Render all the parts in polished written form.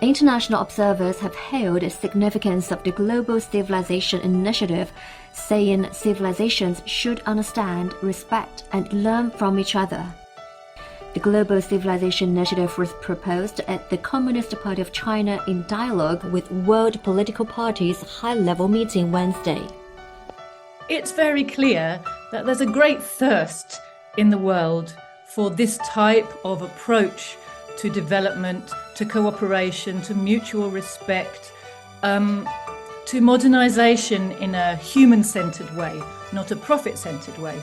International observers have hailed the significance of the Global Civilization Initiative, saying civilizations should understand, respect, and learn from each other. The Global Civilization Initiative was proposed at the Communist Party of China in dialogue with World Political Parties high-level meeting Wednesday. It's very clear that there's a great thirst in the world for this type of approach to development, to cooperation, to mutual respect, to modernization in a human-centered way, not a profit-centered way.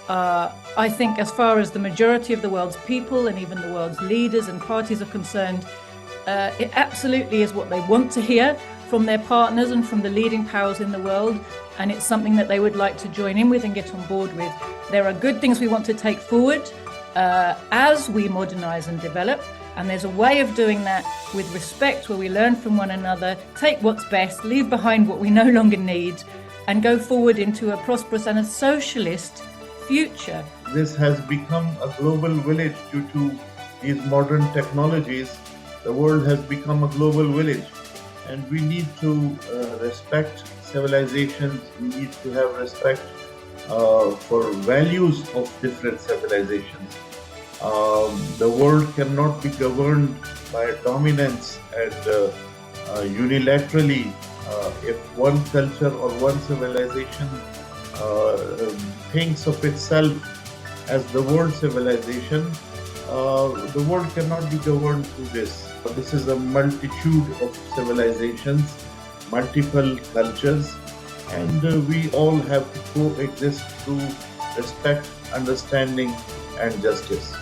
I think as far as the majority of the world's people and even the world's leaders and parties are concerned, it absolutely is what they want to hear from their partners and from the leading powers in the world, and it's something that they would like to join in with and get on board with. There are good things we want to take forward as we modernize and develop, and there's a way of doing that with respect, where we learn from one another, take what's best, leave behind what we no longer need, and go forward into a prosperous and a socialist future. This has become a global village due to these modern technologies. The world has become a global village, and we need to respect civilizations. We need to have respect for values of different civilizations. The world cannot be governed by dominance and unilaterally. If one culture or one civilization thinks of itself as the world civilization, the world cannot be governed through this. This is a multitude of civilizations, multiple cultures, and we all have to coexist through respect, understanding, and justice.